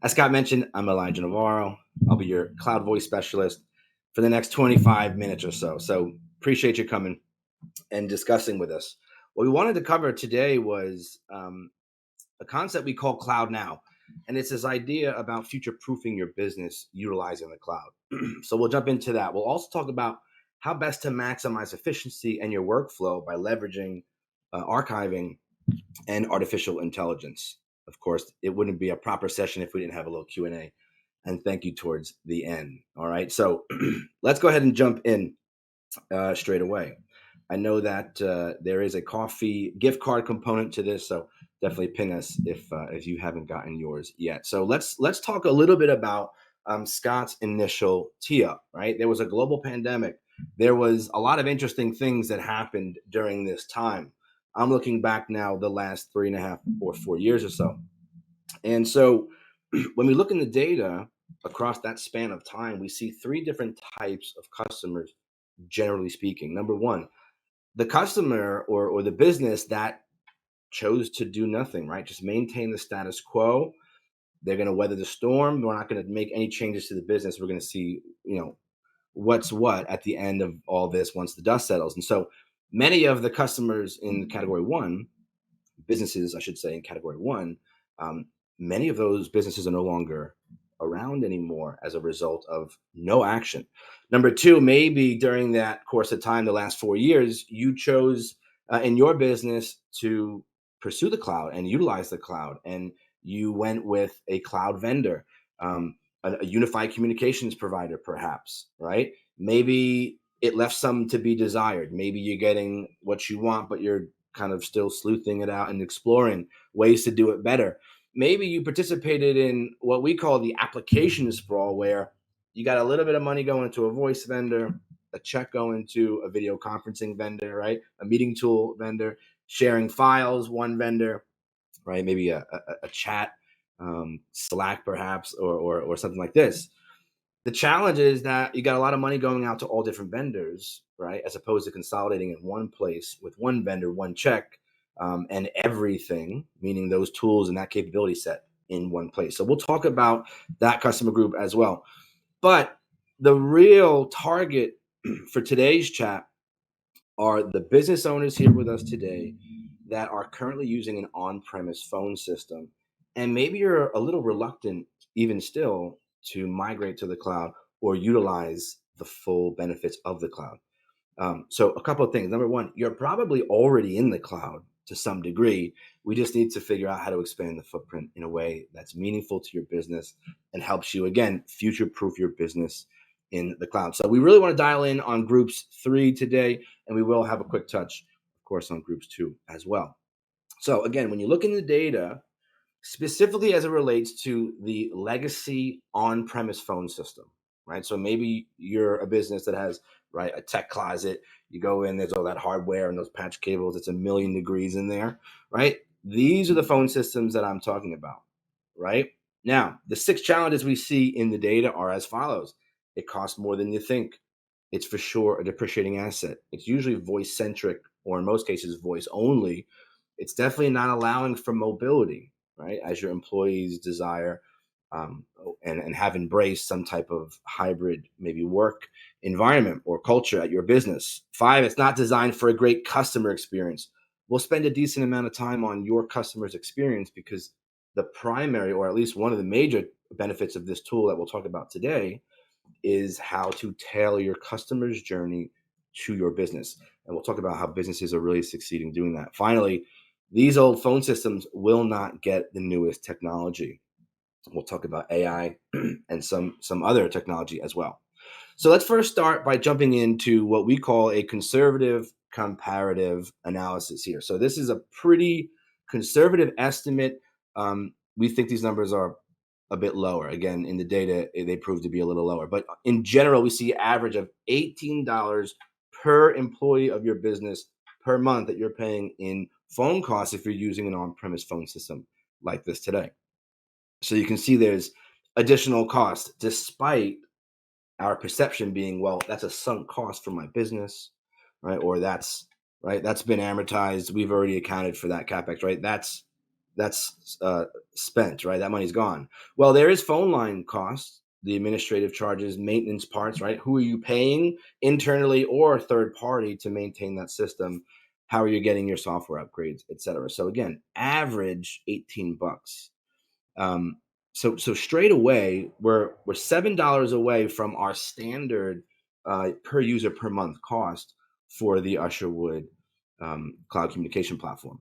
As Scott mentioned, I'm Elijah Navarro. I'll be your cloud voice specialist for the next 25 minutes or so. So appreciate you coming and discussing with us. What we wanted to cover today was a concept we call Cloud Now. And it's this idea about future-proofing your business utilizing the cloud. So we'll jump into that. We'll also talk about how best to maximize efficiency and your workflow by leveraging archiving and artificial intelligence. Of course, it wouldn't be a proper session if we didn't have a little Q&A. And thank you towards the end. All right, so let's go ahead and jump in straight away. I know that there is a coffee gift card component to this, so definitely ping us if you haven't gotten yours yet. So let's talk a little bit about Scott's initial tee up. Right, there was a global pandemic. There was a lot of interesting things that happened during this time. I'm looking back now the last 3.5 or 4 years or so, and so when we look in the data across that span of time, we see three different types of customers. Generally speaking, number one, the customer or the business that chose to do nothing, right? Just maintain the status quo. They're going to weather the storm. We're not going to make any changes to the business. We're going to see, what's what at the end of all this once the dust settles. And so many of the customers in category one, businesses, I should say, in category one, many of those businesses are no longer around anymore as a result of no action. Number two, maybe during that course of time, the last 4 years, you chose in your business to pursue the cloud and utilize the cloud, and you went with a cloud vendor, a unified communications provider, perhaps, right? Maybe it left some to be desired. Maybe you're getting what you want, but you're kind of still sleuthing it out and exploring ways to do it better. Maybe you participated in what we call the application sprawl, where you got a little bit of money going to a voice vendor, a check going to a video conferencing vendor, right? A meeting tool vendor, sharing files, one vendor, right? Maybe a chat, Slack perhaps, or something like this. The challenge is that you got a lot of money going out to all different vendors, right? As opposed to consolidating in one place with one vendor, one check, and everything, meaning those tools and that capability set in one place. So we'll talk about that customer group as well. But the real target for today's chat are the business owners here with us today that are currently using an on-premise phone system. And maybe you're a little reluctant, even still, to migrate to the cloud or utilize the full benefits of the cloud. So a couple of things. Number one, you're probably already in the cloud to some degree. We just need to figure out how to expand the footprint in a way that's meaningful to your business and helps you, again, future-proof your business in the cloud. So we really want to dial in on groups 3 today, and we will have a quick touch, of course, on groups 2 as well. So again, when you look in the data, specifically as it relates to the legacy on-premise phone system, right? So maybe you're a business that has, right, a tech closet. You go in, there's all that hardware and those patch cables. It's 1,000,000 degrees in there, right? These are the phone systems that I'm talking about, right? Now, the 6 challenges we see in the data are as follows. It costs more than you think. It's for sure a depreciating asset. It's usually voice-centric, or in most cases, voice only. It's definitely not allowing for mobility, right? As your employees desire and have embraced some type of hybrid, maybe work environment or culture at your business. 5, it's not designed for a great customer experience. We'll spend a decent amount of time on your customer's experience because the primary, or at least one of the major benefits of this tool that we'll talk about today, is how to tailor your customer's journey to your business. And we'll talk about how businesses are really succeeding doing that. Finally, these old phone systems will not get the newest technology. We'll talk about AI and some other technology as well. So let's first start by jumping into what we call a conservative comparative analysis here. So this is a pretty conservative estimate. We think these numbers are a bit lower. Again, in the data, they prove to be a little lower. But in general, we see an average of $18 per employee of your business per month that you're paying in phone costs if you're using an on-premise phone system like this today. So you can see there's additional cost, despite our perception being, well, that's a sunk cost for my business, right? Or that's been amortized. We've already accounted for that CapEx, right? That's that's spent, right? That money's gone. Well, there is phone line costs, the administrative charges, maintenance parts, right? Who are you paying internally or third party to maintain that system? How are you getting your software upgrades, et cetera? So again, average 18 bucks. So straight away, we're $7 away from our standard per user per month cost for the Usherwood cloud communication platform.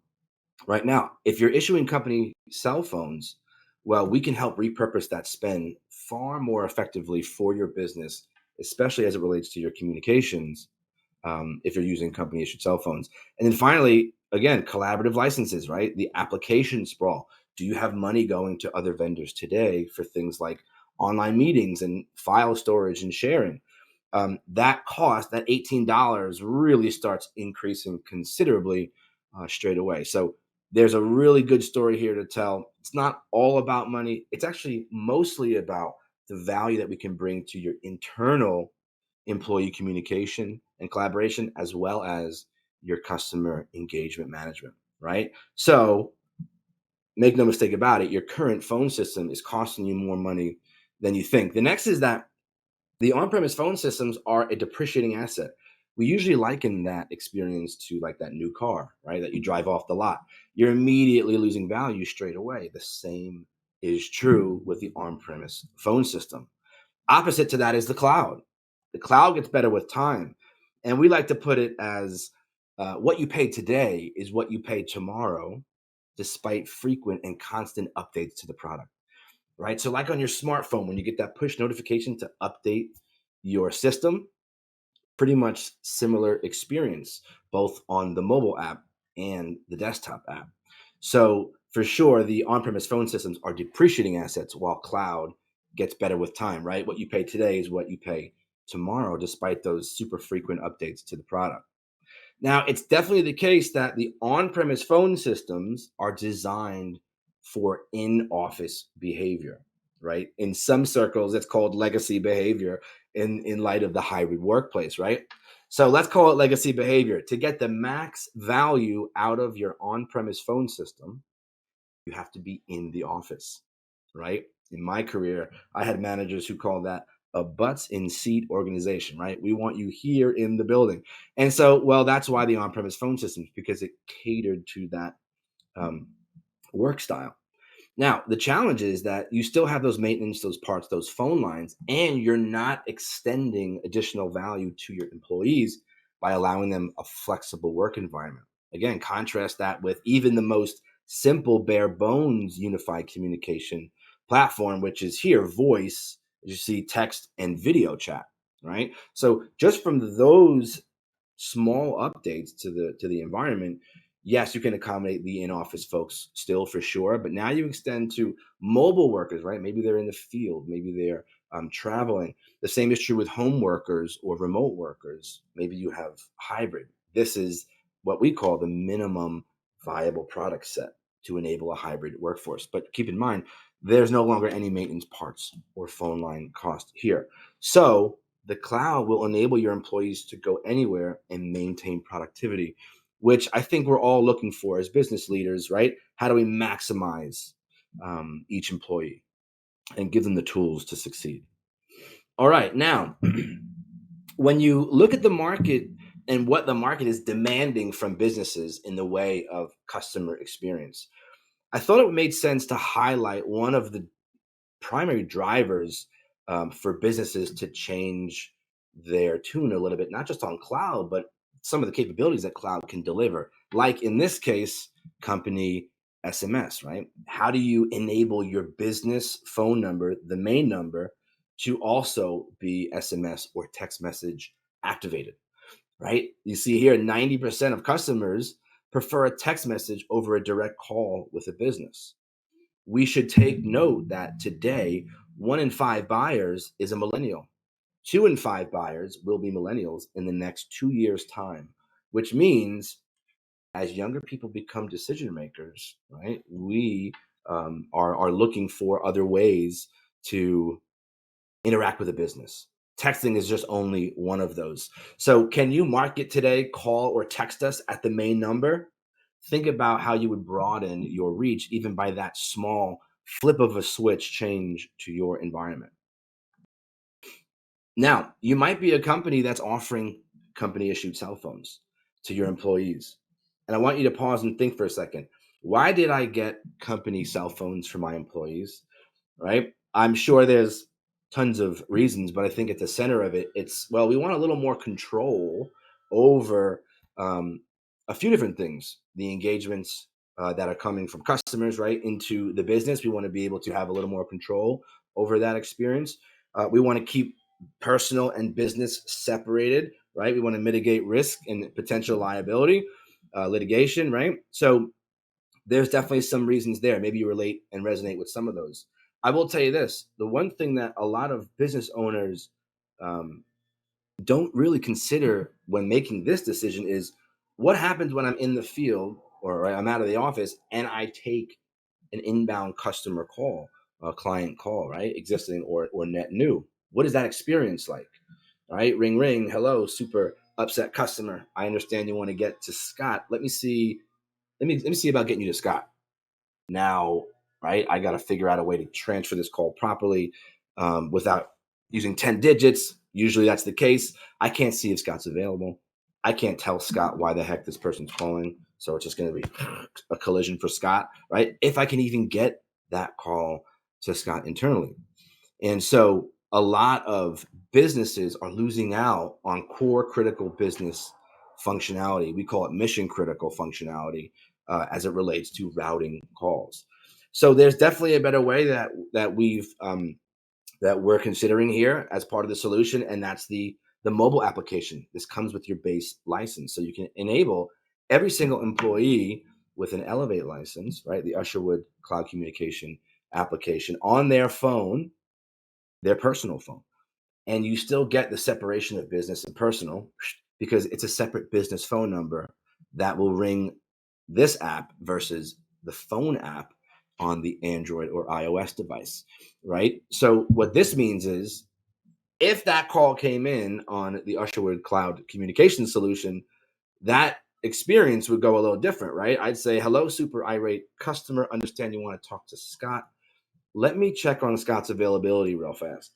Right now, if you're issuing company cell phones, well, we can help repurpose that spend far more effectively for your business, especially as it relates to your communications, if you're using company issued cell phones. And then finally, again, collaborative licenses, right? The application sprawl. Do you have money going to other vendors today for things like online meetings and file storage and sharing? That cost, that $18, really starts increasing considerably straight away. So there's a really good story here to tell. It's not all about money. It's actually mostly about the value that we can bring to your internal employee communication and collaboration, as well as your customer engagement management, right? So make no mistake about it, your current phone system is costing you more money than you think. The next is that the on-premise phone systems are a depreciating asset. We usually liken that experience to like that new car, right? That you drive off the lot. You're immediately losing value straight away. The same is true with the on-premise phone system. Opposite to that is the cloud. The cloud gets better with time. And we like to put it as what you pay today is what you pay tomorrow, despite frequent and constant updates to the product, right? So, like on your smartphone, when you get that push notification to update your system, pretty much similar experience, both on the mobile app and the desktop app. So, for sure, the on premise phone systems are depreciating assets while cloud gets better with time, right? What you pay today is what you pay tomorrow, despite those super frequent updates to the product. Now, it's definitely the case that the on premise phone systems are designed for in office behavior, right? In some circles, it's called legacy behavior in light of the hybrid workplace, right? So let's call it legacy behavior. To get the max value out of your on premise phone system, you have to be in the office, right? In my career, I had managers who called that a butts in seat organization, right? We want you here in the building. And so, well, that's why the on premise phone systems, because it catered to that um, work style. Now, the challenge is that you still have those maintenance, those parts, those phone lines, and you're not extending additional value to your employees by allowing them a flexible work environment. Again, contrast that with even the most simple, bare bones unified communication platform, which is here voice, as you see, text and video chat, right? So just from those small updates to the environment, yes, you can accommodate the in-office folks still for sure, but now you extend to mobile workers, right? Maybe they're in the field, maybe they're traveling. The same is true with home workers or remote workers. Maybe you have hybrid. This is what we call the minimum viable product set to enable a hybrid workforce. But keep in mind, there's no longer any maintenance parts or phone line cost here. So the cloud will enable your employees to go anywhere and maintain productivity, which I think we're all looking for as business leaders, right? How do we maximize each employee and give them the tools to succeed? All right, now, when you look at the market and what the market is demanding from businesses in the way of customer experience, I thought it made sense to highlight one of the primary drivers for businesses to change their tune a little bit, not just on cloud, but some of the capabilities that cloud can deliver. Like in this case, company SMS, right? How do you enable your business phone number, the main number, to also be SMS or text message activated, right? You see here, 90% of customers prefer a text message over a direct call with a business. We should take note that today, 1 in 5 buyers is a millennial. 2 in 5 buyers will be millennials in the next 2 years' time, which means as younger people become decision makers, right, we are looking for other ways to interact with a business. Texting is just only one of those. So, can you market today, call or text us at the main number? think about how you would broaden your reach even by that small flip of a switch change to your environment. Now, you might be a company that's offering company issued cell phones to your employees. And I want you to pause and think for a second. Why did I get company cell phones for my employees? Right? I'm sure there's tons of reasons, but I think at the center of it, it's, well, we want a little more control over um, a few different things. The engagements that are coming from customers, right, into the business. We want to be able to have a little more control over that experience. We want to keep personal and business separated, right? We want to mitigate risk and potential liability, litigation, right? So there's definitely some reasons there. Maybe you relate and resonate with some of those. I will tell you this: the one thing that a lot of business owners um, don't really consider when making this decision is what happens when I'm in the field or right, I'm out of the office and I take an inbound customer call, a client call, right? Existing or net new. What is that experience like? Right? Ring, ring. Hello, super upset customer. I understand you want to get to Scott. Let me see about getting you to Scott. Now, right? I got to figure out a way to transfer this call properly without using 10 digits. Usually that's the case. I can't see if Scott's available. I can't tell Scott why the heck this person's calling. So it's just going to be a collision for Scott, right? If I can even get that call to Scott internally. And so a lot of businesses are losing out on core critical business functionality. We call it mission critical functionality as it relates to routing calls. So there's definitely a better way that we're considering here as part of the solution, and that's the mobile application. This comes with your base license, so you can enable every single employee with an Elevate license, right? The Usherwood Cloud Communication application on their phone, their personal phone, and you still get the separation of business and personal because it's a separate business phone number that will ring this app versus the phone app on the Android or iOS device, right? So what this means is if that call came in on the Usherwood Cloud Communication solution, that experience would go a little different, right? I'd say, hello, super irate customer. Understand you want to talk to Scott. Let me check on Scott's availability real fast.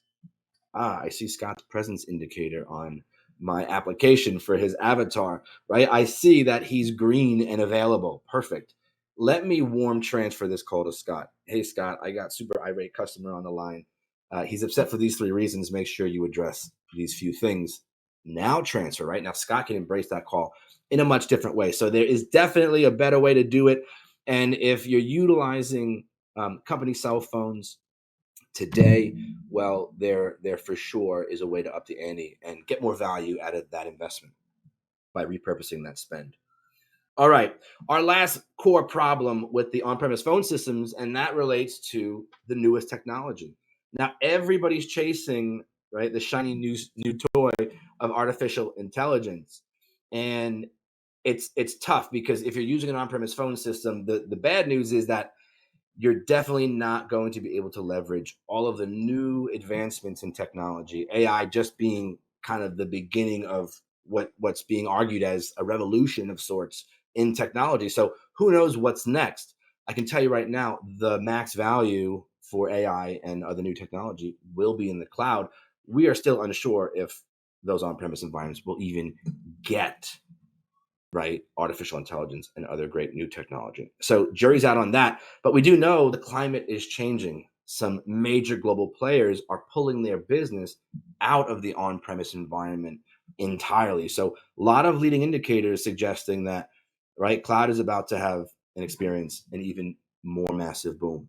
I see Scott's presence indicator on my application for his avatar, right? I see that he's green and available. Perfect. Let me warm transfer this call to Scott. Hey, Scott, I got super irate customer on the line. He's upset for these three reasons. Make sure you address these few things. Now transfer, right? Now Scott can embrace that call in a much different way. So there is definitely a better way to do it. And if you're utilizing company cell phones, today, well, there for sure is a way to up the ante and get more value out of that investment by repurposing that spend. All right, our last core problem with the on-premise phone systems, and that relates to the newest technology. Now, everybody's chasing, right, the shiny new toy of artificial intelligence, and it's tough because if you're using an on-premise phone system, the bad news is that you're definitely not going to be able to leverage all of the new advancements in technology, AI just being kind of the beginning of what's being argued as a revolution of sorts in technology. So who knows what's next? I can tell you right now, the max value for AI and other new technology will be in the cloud. We are still unsure if those on-premise environments will even get right artificial intelligence and other great new technology. So jury's out on that, but we do know the climate is changing. Some major global players are pulling their business out of the on-premise environment entirely. So a lot of leading indicators suggesting that right cloud is about to have an experience an even more massive boom.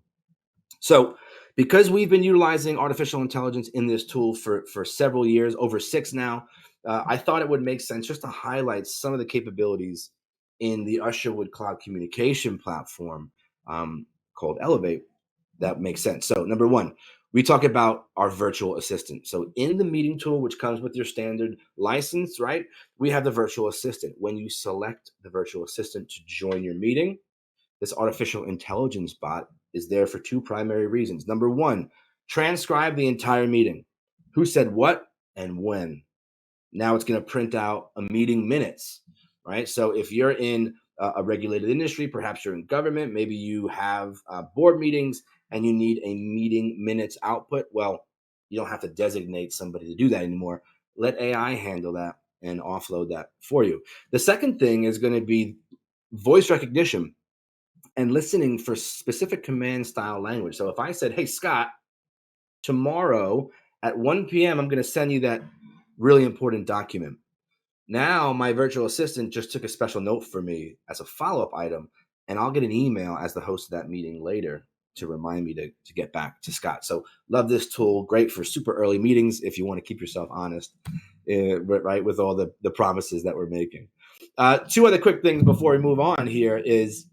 So because we've been utilizing artificial intelligence in this tool for several years, over 6 now, I thought it would make sense just to highlight some of the capabilities in the Usherwood Cloud Communication platform called Elevate that makes sense. So number one, we talk about our virtual assistant. So in the meeting tool, which comes with your standard license, right, we have the virtual assistant. When you select the virtual assistant to join your meeting, this artificial intelligence bot is there for two primary reasons. Number one, transcribe the entire meeting. Who said what and when? Now it's going to print out a meeting minutes, right? So if you're in a regulated industry. Perhaps you're in government. Maybe you have board meetings and you need a meeting minutes output. Well, you don't have to designate somebody to do that anymore. Let AI handle that and offload that for you. The second thing is going to be voice recognition and listening for specific command style language. So if I said, hey, Scott, tomorrow at 1 p.m., I'm going to send you that really important document. Now my virtual assistant just took a special note for me as a follow-up item, and I'll get an email as the host of that meeting later to remind me to get back to Scott. So love this tool. Great for super early meetings if you want to keep yourself honest, right, with all the promises that we're making. Two other quick things before we move on here is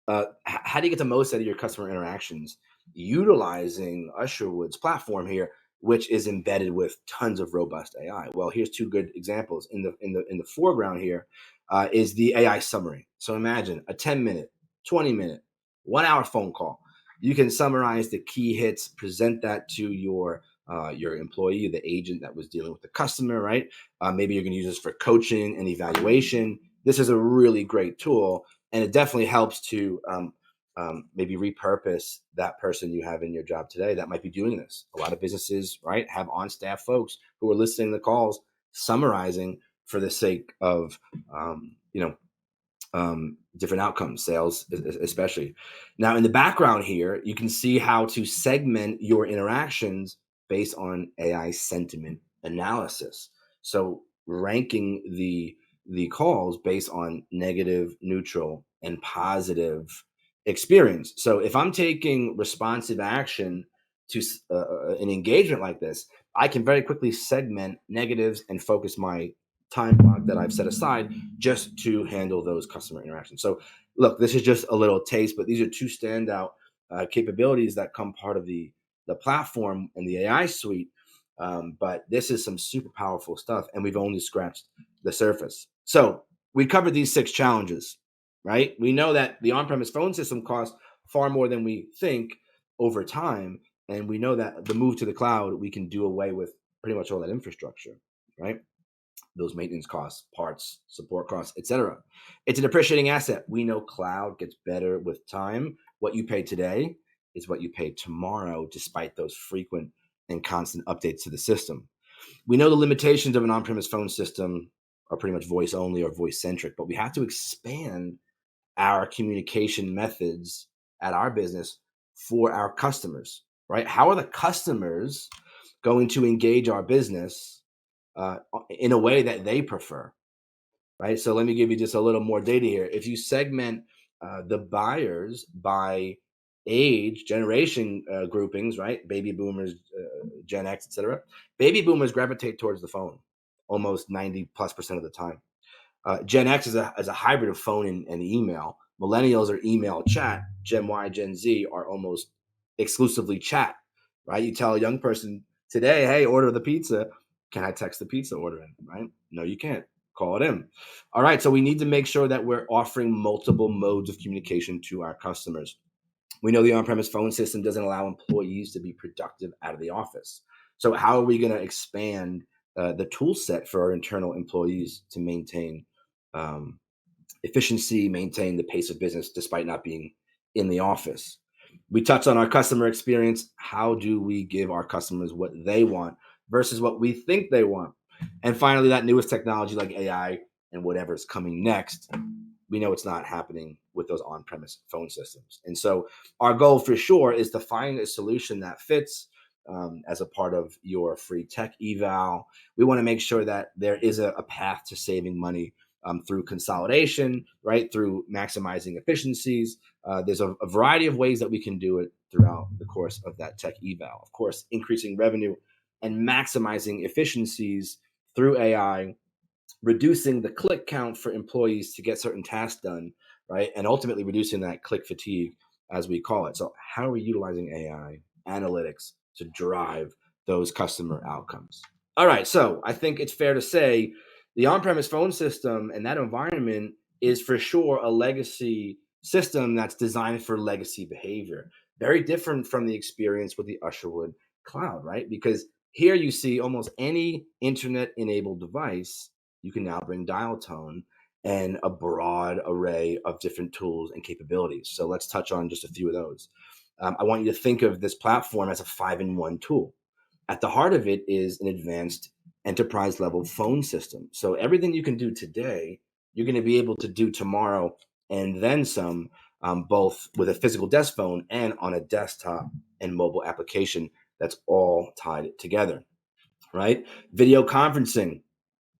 how do you get the most out of your customer interactions utilizing Usherwood's platform here, which is embedded with tons of robust AI? Well, here's two good examples. In the foreground here is the AI summary. So imagine a 10-minute, 20-minute, 1 hour phone call. You can summarize the key hits, present that to your employee, the agent that was dealing with the customer, right? Maybe you're going to use this for coaching and evaluation. This is a really great tool, and it definitely helps to maybe repurpose that person you have in your job today that might be doing this. A lot of businesses, right, have on-staff folks who are listening to the calls, summarizing for the sake of, different outcomes, sales especially. Now, in the background here, you can see how to segment your interactions based on AI sentiment analysis. So ranking the calls based on negative, neutral, and positive experience. So if I'm taking responsive action to an engagement like this, I can very quickly segment negatives and focus my time block that I've set aside just to handle those customer interactions. So look, this is just a little taste, but these are two standout capabilities that come part of the platform and the AI suite. But this is some super powerful stuff, and we've only scratched the surface. So we covered these 6 challenges, right? We know that the on-premise phone system costs far more than we think over time, and we know that the move to the cloud, we can do away with pretty much all that infrastructure, right? Those maintenance costs, parts, support costs, etc. It's an appreciating asset. We know cloud gets better with time. What you pay today is what you pay tomorrow, despite those frequent and constant updates to the system. We know the limitations of an on-premise phone system are pretty much voice only or voice centric, but we have to expand our communication methods at our business for our customers, right? How are the customers going to engage our business in a way that they prefer, right? So let me give you just a little more data here. If you segment the buyers by age, generation groupings, right? Baby boomers, Gen X, etc. Baby boomers gravitate towards the phone almost 90+% of the time. Gen X is a hybrid of phone and email. Millennials are email chat. Gen Y, Gen Z are almost exclusively chat, right? You tell a young person today, hey, order the pizza. Can I text the pizza order in, right? No, you can't. Call it in. All right, so we need to make sure that we're offering multiple modes of communication to our customers. We know the on-premise phone system doesn't allow employees to be productive out of the office. So how are we going to expand the tool set for our internal employees to maintain efficiency, maintain the pace of business despite not being in the office? We touched on our customer experience. How do we give our customers what they want versus what we think they want? And finally, that newest technology like AI and whatever's coming next, we know it's not happening with those on-premise phone systems. And so our goal for sure is to find a solution that fits as a part of your free tech eval. We want to make sure that there is a path to saving money through consolidation, right? Through maximizing efficiencies. There's a variety of ways that we can do it throughout the course of that tech eval. Of course, increasing revenue and maximizing efficiencies through AI, reducing the click count for employees to get certain tasks done, right? And ultimately reducing that click fatigue, as we call it. So how are we utilizing AI analytics to drive those customer outcomes? All right, so I think it's fair to say the on-premise phone system and that environment is for sure a legacy system that's designed for legacy behavior. Very different from the experience with the Usherwood cloud, right? Because here you see almost any internet-enabled device, you can now bring dial tone and a broad array of different tools and capabilities. So let's touch on just a few of those. I want you to think of this platform as a 5-in-1 tool. At the heart of it is an advanced enterprise level phone system. So everything you can do today, you're going to be able to do tomorrow and then some, both with a physical desk phone and on a desktop and mobile application that's all tied together, right? Video conferencing.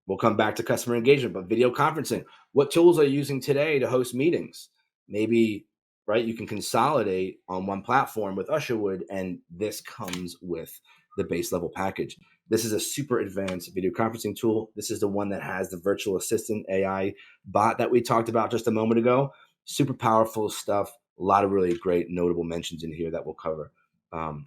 We'll come back to customer engagement, but video conferencing. What tools are you using today to host meetings? Maybe, right, you can consolidate on one platform with Usherwood, and this comes with the base level package. This is a super advanced video conferencing tool. This is the one that has the virtual assistant AI bot that we talked about just a moment ago. Super powerful stuff. A lot of really great notable mentions in here that we'll cover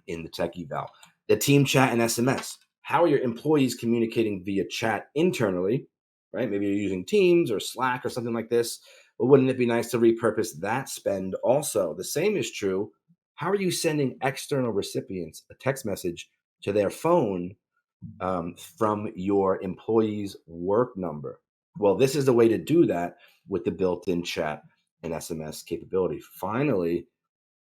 in the tech eval. The team chat and SMS. How are your employees communicating via chat internally, right? Maybe you're using Teams or Slack or something like this. But wouldn't it be nice to repurpose that spend also? The same is true. How are you sending external recipients a text message to their phone from your employee's work number? Well, this is the way to do that with the built-in chat and SMS capability. Finally,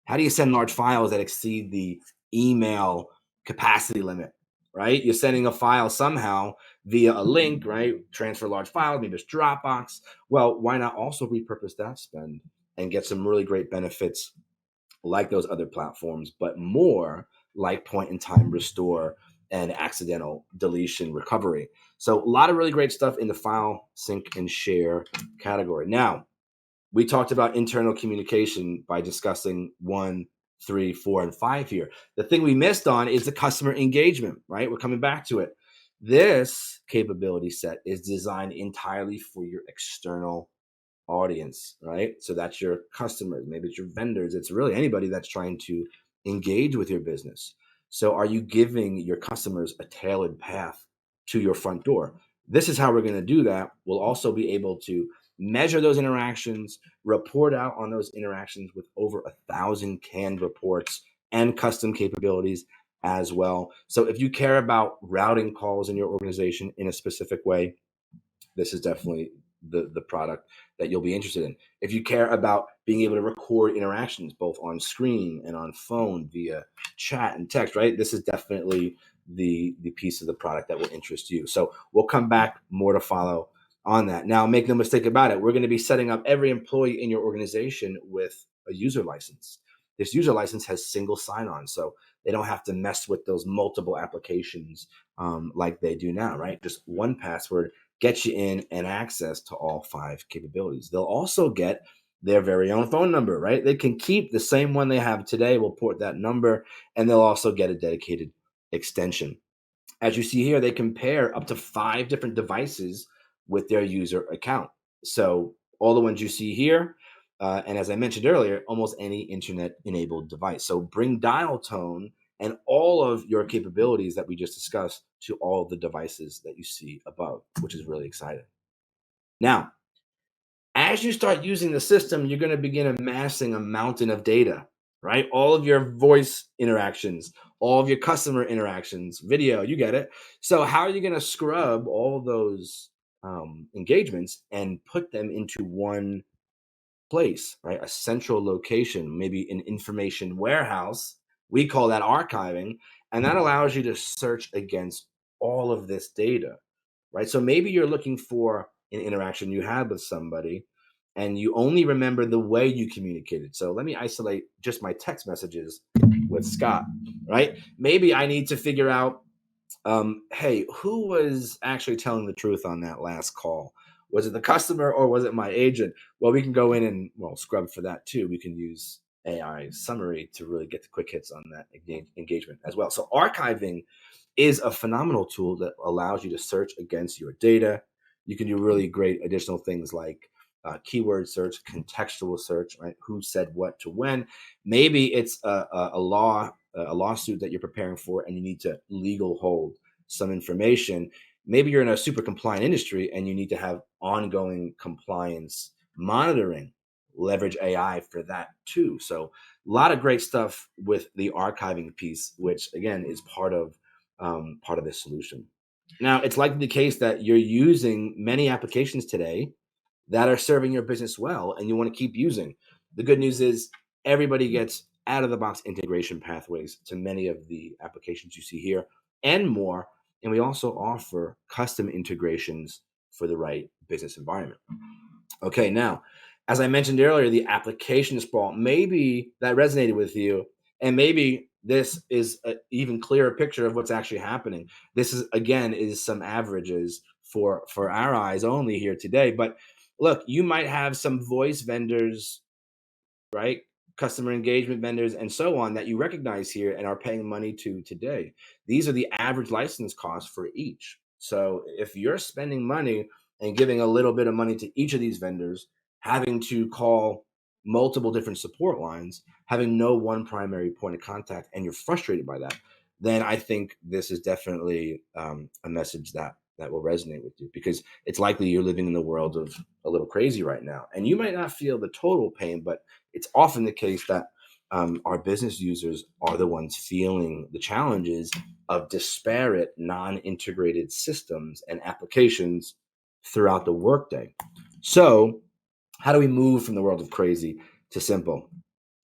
how do you send large files that exceed the email capacity limit, right? You're sending a file somehow via a link, right? Transfer large files, maybe it's Dropbox. Well, why not also repurpose that spend and get some really great benefits like those other platforms, but more like point in time restore and accidental deletion recovery. So a lot of really great stuff in the file sync and share category. Now, we talked about internal communication by discussing 1, 3, 4, and 5 here. The thing we missed on is the customer engagement, right? We're coming back to it. This capability set is designed entirely for your external audience, right? So that's your customers, maybe it's your vendors, it's really anybody that's trying to engage with your business. So are you giving your customers a tailored path to your front door? This is how we're going to do that. We'll also be able to measure those interactions, report out on those interactions with over 1,000 canned reports and custom capabilities as well. So if you care about routing calls in your organization in a specific way, this is definitely the product that you'll be interested in. If you care about being able to record interactions both on screen and on phone via chat and text, right? This is definitely the piece of the product that will interest you. So we'll come back, more to follow on that. Now, make no mistake about it, we're going to be setting up every employee in your organization with a user license. This user license has single sign-on, so they don't have to mess with those multiple applications like they do now, right? Just one password gets you in and access to all 5 capabilities. They'll also get their very own phone number, right? They can keep the same one they have today. We'll port that number, and they'll also get a dedicated extension. As you see here, they compare up to 5 different devices with their user account. So all the ones you see here, and as I mentioned earlier, almost any internet-enabled device. So bring dial tone and all of your capabilities that we just discussed to all of the devices that you see above, which is really exciting. Now, as you start using the system, you're going to begin amassing a mountain of data, right? All of your voice interactions, all of your customer interactions, video, you get it. So how are you going to scrub all of those engagements and put them into one place, right? A central location, maybe an information warehouse. We call that archiving. And that allows you to search against all of this data, right? So maybe you're looking for an interaction you had with somebody and you only remember the way you communicated. So let me isolate just my text messages with Scott, right? Maybe I need to figure out, hey, who was actually telling the truth on that last call? Was it the customer or was it my agent? Well, we can go in and scrub for that too. We can use AI summary to really get the quick hits on that engagement as well. So archiving is a phenomenal tool that allows you to search against your data. You can do really great additional things like keyword search, contextual search, right? Who said what to when? Maybe it's a lawsuit that you're preparing for and you need to legal hold some information. Maybe you're in a super compliant industry and you need to have ongoing compliance monitoring. Leverage AI for that too. So a lot of great stuff with the archiving piece, which again is part of this solution. Now, it's likely the case that you're using many applications today that are serving your business well and you want to keep using. The good news is everybody gets out of the box integration pathways to many of the applications you see here and more. And we also offer custom integrations for the right business environment. Okay, now, as I mentioned earlier, the application sprawl, maybe that resonated with you, and maybe this is an even clearer picture of what's actually happening. This is, again, is some averages for our eyes only here today. But look, you might have some voice vendors, right? Customer engagement vendors and so on that you recognize here and are paying money to today. These are the average license costs for each. So if you're spending money and giving a little bit of money to each of these vendors, having to call multiple different support lines, having no one primary point of contact, and you're frustrated by that, then I think this is definitely a message that will resonate with you, because it's likely you're living in the world of a little crazy right now, and you might not feel the total pain, but it's often the case that our business users are the ones feeling the challenges of disparate, non-integrated systems and applications throughout the workday. So, how do we move from the world of crazy to simple?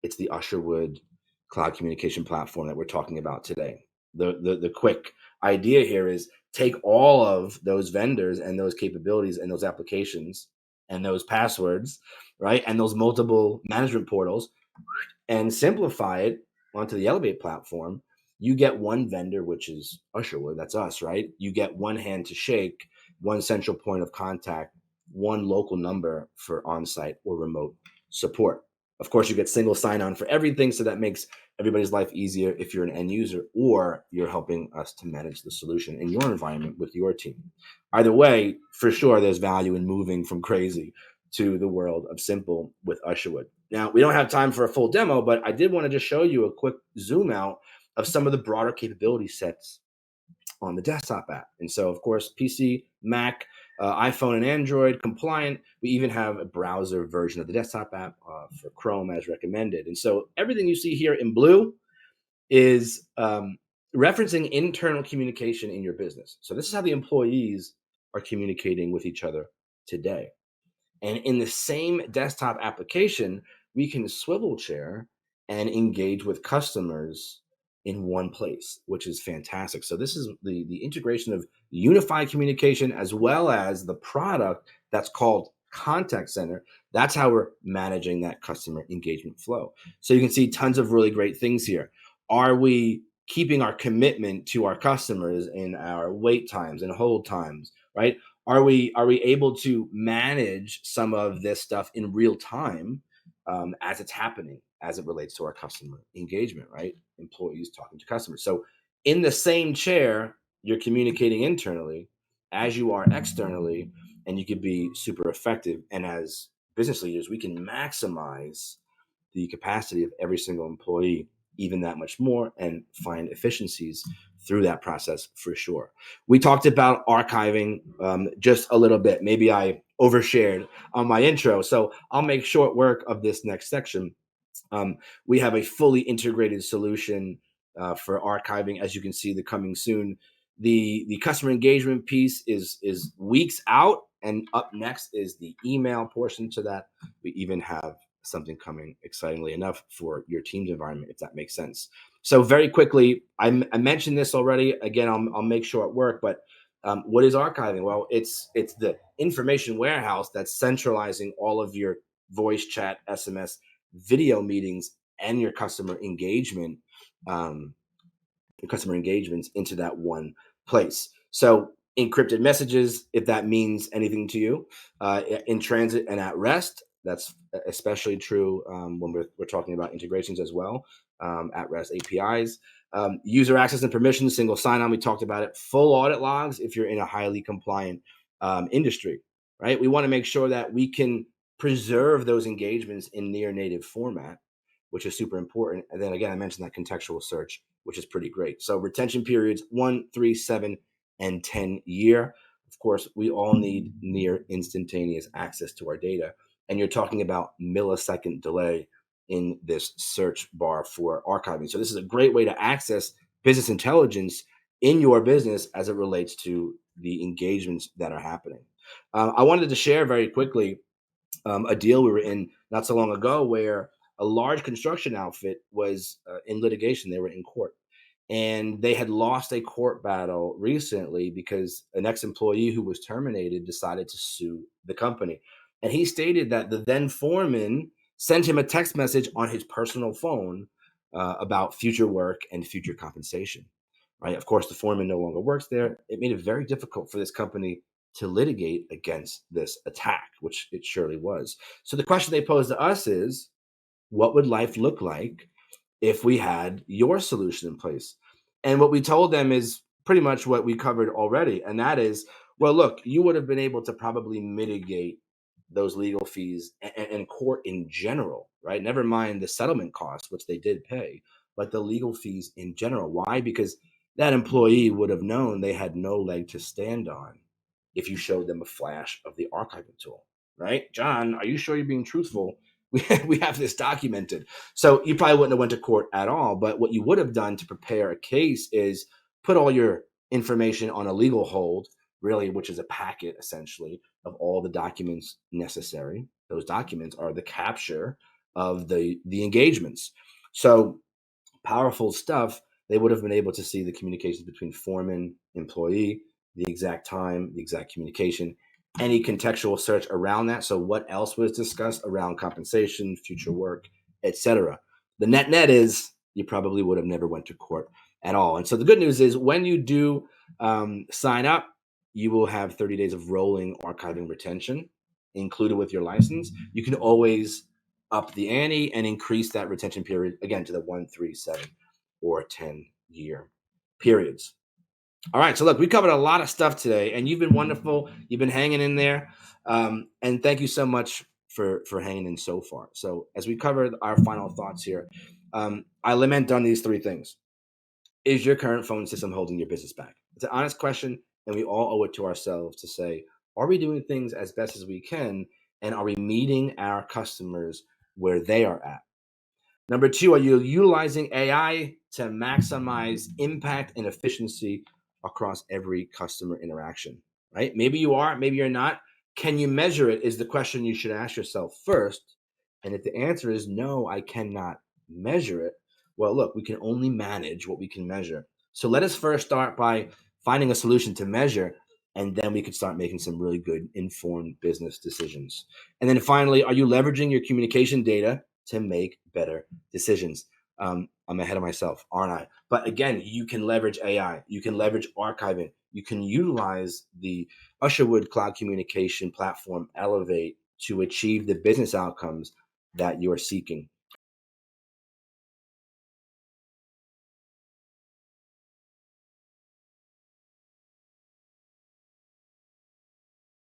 It's the Usherwood cloud communication platform that we're talking about today. The quick idea here is take all of those vendors and those capabilities and those applications and those passwords, right? And those multiple management portals, and simplify it onto the Elevate platform. You get one vendor, which is Usherwood, that's us, right? You get one hand to shake, one central point of contact, one local number for on-site or remote support. Of course, you get single sign-on for everything, so that makes everybody's life easier if you're an end user or you're helping us to manage the solution in your environment with your team. Either way, for sure, there's value in moving from crazy to the world of simple with Usherwood. Now, we don't have time for a full demo, but I did want to just show you a quick zoom out of some of the broader capability sets on the desktop app. And so, of course, PC, Mac, iPhone, and Android compliant. We even have a browser version of the desktop app for Chrome as recommended. And so everything you see here in blue is referencing internal communication in your business. So this is how the employees are communicating with each other today. And in the same desktop application, we can swivel chair and engage with customers in one place, which is fantastic. So this is the integration of unified communication as well as the product that's called Contact Center. That's how we're managing that customer engagement flow. So you can see tons of really great things here. Are we keeping our commitment to our customers in our wait times and hold times, right? Are we able to manage some of this stuff in real time as it's happening, as it relates to our customer engagement, right? Employees talking to customers. So in the same chair, you're communicating internally as you are externally, and you could be super effective. And as business leaders, we can maximize the capacity of every single employee even that much more and find efficiencies through that process for sure. We talked about archiving just a little bit. Maybe I overshared on my intro, so I'll make short work of this next section. We have a fully integrated solution for archiving, as you can see, the coming soon. The customer engagement piece is weeks out, and up next is the email portion to that. We even have something coming, excitingly enough, for your team's environment, if that makes sense. So very quickly, I mentioned this already. Again, I'll make sure it work. But what is archiving? Well, it's the information warehouse that's centralizing all of your voice, chat, SMS, video meetings, and your customer engagement, your customer engagements into that one place. So encrypted messages, if that means anything to you, in transit and at rest. That's especially true when we're talking about integrations as well, at rest APIs. User access and permissions, single sign-on, we talked about it. Full audit logs if you're in a highly compliant industry, right? We want to make sure that we can preserve those engagements in near native format, which is super important. And then again, I mentioned that contextual search, which is pretty great. So retention periods 1, 3, 7, and 10 year. Of course, we all need near instantaneous access to our data. And you're talking about millisecond delay in this search bar for archiving. So this is a great way to access business intelligence in your business as it relates to the engagements that are happening. I wanted to share very quickly a deal we were in not so long ago where a large construction outfit was in litigation. They were in court, and they had lost a court battle recently because an ex-employee who was terminated decided to sue the company. And he stated that the then foreman sent him a text message on his personal phone about future work and future compensation. Right? Of course, the foreman no longer works there. It made it very difficult for this company to litigate against this attack, which it surely was. So the question they posed to us is, what would life look like if we had your solution in place? And what we told them is pretty much what we covered already. And that is, well, look, you would have been able to probably mitigate those legal fees and court in general, right? Never mind the settlement costs, which they did pay, but the legal fees in general. Why? Because that employee would have known they had no leg to stand on if you showed them a flash of the archiving tool, right? John, are you sure you're being truthful? We have this documented. So you probably wouldn't have went to court at all, but what you would have done to prepare a case is put all your information on a legal hold, really, which is a packet essentially of all the documents necessary. Those documents are the capture of the engagements. So powerful stuff. They would have been able to see the communications between foreman, employee, the exact time, the exact communication, any contextual search around that. So what else was discussed around compensation, future work, etc. The net is you probably would have never went to court at all. And so the good news is when you do sign up, you will have 30 days of rolling archiving retention included with your license. You can always up the ante and increase that retention period again to the 1, 3, 7, or 10-year periods. All right, so look, we covered a lot of stuff today, and you've been wonderful. You've been hanging in there, and thank you so much for hanging in so far. So as we covered our final thoughts here, I lament on these three things. Is your current phone system holding your business back? It's an honest question, and we all owe it to ourselves to say, are we doing things as best as we can, and are we meeting our customers where they are at? Number two, are you utilizing AI to maximize impact and efficiency across every customer interaction? Right? Maybe you are, maybe you're not. Can you measure it? Is the question you should ask yourself first. And if the answer is no, I cannot measure it, well, look, we can only manage what we can measure. So let us first start by finding a solution to measure, and then we could start making some really good informed business decisions. And then finally, are you leveraging your communication data to make better decisions? I'm ahead of myself, aren't I? But again, you can leverage AI, you can leverage archiving, you can utilize the Usherwood cloud communication platform Elevate to achieve the business outcomes that you are seeking.